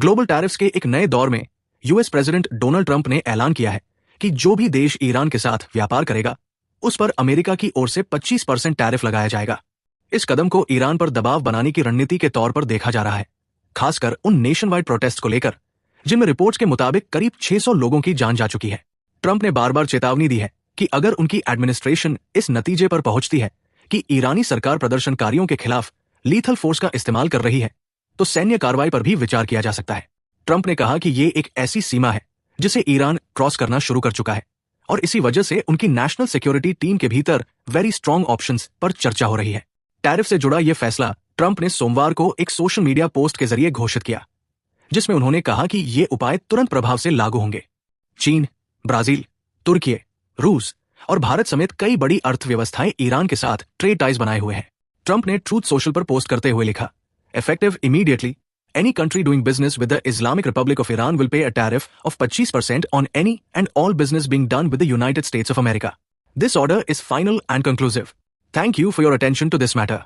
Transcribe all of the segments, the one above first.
Global tariffs के एक नए दौर में यूएस प्रेसिडेंट डोनाल्ड ट्रंप ने ऐलान किया है कि जो भी देश ईरान के साथ व्यापार करेगा उस पर अमेरिका की ओर से 25% टैरिफ लगाया जाएगा। इस कदम को ईरान पर दबाव बनाने की रणनीति के तौर पर देखा जा रहा है, खासकर उन नेशन वाइड प्रोटेस्ट को लेकर जिनमें रिपोर्ट्स के मुताबिक करीब 600 लोगों की जान जा चुकी है। ट्रंप ने बार बार चेतावनी दी है कि अगर उनकी एडमिनिस्ट्रेशन इस नतीजे पर पहुंचती है कि ईरानी सरकार प्रदर्शनकारियों के खिलाफ लीथल फोर्स का इस्तेमाल कर रही है तो सैन्य कार्रवाई पर भी विचार किया जा सकता है। ट्रंप ने कहा कि ये एक ऐसी सीमा है जिसे ईरान क्रॉस करना शुरू कर चुका है और इसी वजह से उनकी नेशनल सिक्योरिटी टीम के भीतर वेरी स्ट्रांग ऑप्शंस पर चर्चा हो रही है। टैरिफ से जुड़ा यह फैसला ट्रंप ने सोमवार को एक सोशल मीडिया पोस्ट के जरिए घोषित किया, जिसमें उन्होंने कहा कि ये उपाय तुरंत प्रभाव से लागू होंगे। चीन, ब्राजील, तुर्की, रूस और भारत समेत कई बड़ी अर्थव्यवस्थाएं ईरान के साथ ट्रेड टाइज बनाए हुए हैं। ट्रंप ने ट्रूथ सोशल पर पोस्ट करते हुए लिखा, Effective immediately, any country doing business with the Islamic Republic of Iran will pay a tariff of 25% on any and all business being done with the United States of America. This order is final and conclusive. Thank you for your attention to this matter.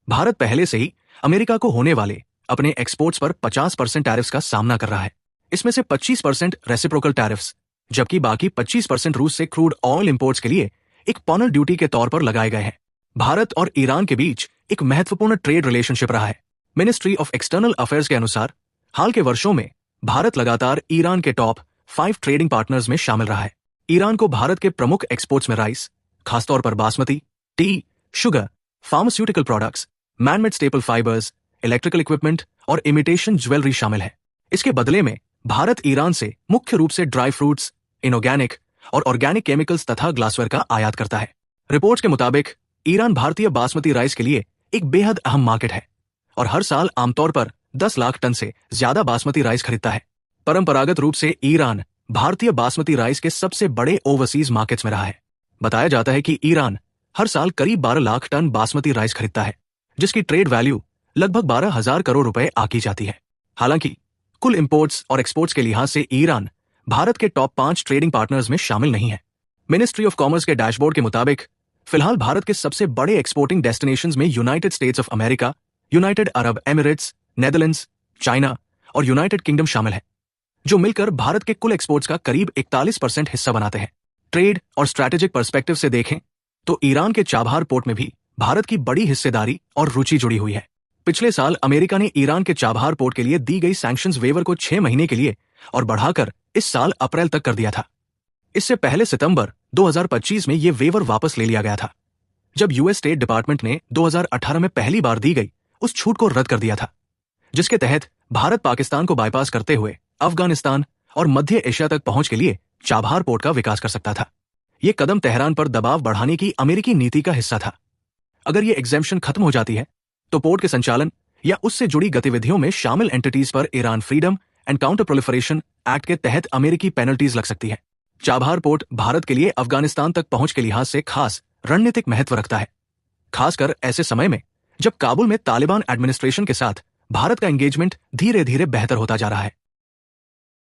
Bharat पहले से ही America को होने वाले अपने exports पर 50% tariffs का सामना कर रहा है। इसमें से 25% रेसिप्रोकल टैरिफ्स, जबकि बाकी 25% रूस से क्रूड ऑयल इंपोर्ट्स के लिए एक पॉनल ड्यूटी के तौर पर लगाए गए हैं। भारत और ईरान के बीच एक महत्वपूर्ण ट्रेड रिलेशनशिप रहा है। मिनिस्ट्री ऑफ एक्सटर्नल अफेयर्स के अनुसार हाल के वर्षों में भारत लगातार ईरान के टॉप 5 ट्रेडिंग पार्टनर्स में शामिल रहा है। ईरान को भारत के प्रमुख एक्सपोर्ट्स में राइस, खासतौर पर basmati, T, sugar, pharmaceutical products, manmade staple fibres, electrical equipment और इमिटेशन ज्वेलरी शामिल है। इसके बदले में भारत ईरान से मुख्य रूप से ड्राई फ्रूट्स, इनऑर्गेनिक और ऑर्गेनिक केमिकल्स तथा ग्लासवेयर का आयात करता है। रिपोर्ट्स के मुताबिक ईरान भारतीय बासमती राइस के लिए एक बेहद अहम मार्केट है और हर साल आमतौर पर 10 लाख टन से ज्यादा बासमती राइस खरीदता है। परंपरागत रूप से ईरान भारतीय बासमती राइस के सबसे बड़े ओवरसीज मार्केट्स में रहा है। बताया जाता है कि ईरान हर साल करीब 12 लाख टन बासमती राइस खरीदता है, जिसकी ट्रेड वैल्यू लगभग 12,000 करोड़ रुपए आकी जाती है। हालांकि कुल इंपोर्ट्स और एक्सपोर्ट्स के लिहाज से ईरान भारत के टॉप 5 ट्रेडिंग पार्टनर्स में शामिल नहीं है। मिनिस्ट्री ऑफ कॉमर्स के डैशबोर्ड के मुताबिक फिलहाल भारत के सबसे बड़े एक्सपोर्टिंग डेस्टिनेशंस में United states of America, United Arab Emirates, Netherlands, China और यूनाइटेड किंगडम शामिल है, जो मिलकर भारत के कुल एक्सपोर्ट्स का करीब 41% हिस्सा बनाते हैं। ट्रेड और स्ट्रैटेजिक पर्सपेक्टिव से देखें तो ईरान के चाबहार पोर्ट में भी भारत की बड़ी हिस्सेदारी और रुचि जुड़ी हुई है। पिछले साल अमेरिका ने ईरान के चाबहार पोर्ट के लिए दी गई सैंक्शंस वेवर को 6 महीने के लिए और बढ़ाकर इस साल अप्रैल तक कर दिया था। इससे पहले सितंबर 2025 में यह वेवर वापस ले लिया गया था, जब यूएस स्टेट डिपार्टमेंट ने 2018 में पहली बार दी गई उस छूट को रद्द कर दिया था, जिसके तहत भारत पाकिस्तान को बाईपास करते हुए अफगानिस्तान और मध्य एशिया तक पहुंच के लिए चाबहार पोर्ट का विकास कर सकता था। यह कदम तेहरान पर दबाव बढ़ाने की अमेरिकी नीति का हिस्सा था। अगर यह एग्जेम्पशन खत्म हो जाती है तो पोर्ट के संचालन या उससे जुड़ी गतिविधियों में शामिल एंटिटीज पर Iran freedom and counter proliferation act के तहत अमेरिकी पेनल्टीज लग सकती है। चाबहार पोर्ट भारत के लिए अफगानिस्तान तक पहुंच के लिहाज से खास रणनीतिक महत्व रखता है, खासकर ऐसे समय में जब काबुल में तालिबान एडमिनिस्ट्रेशन के साथ भारत का एंगेजमेंट धीरे धीरे बेहतर होता जा रहा है।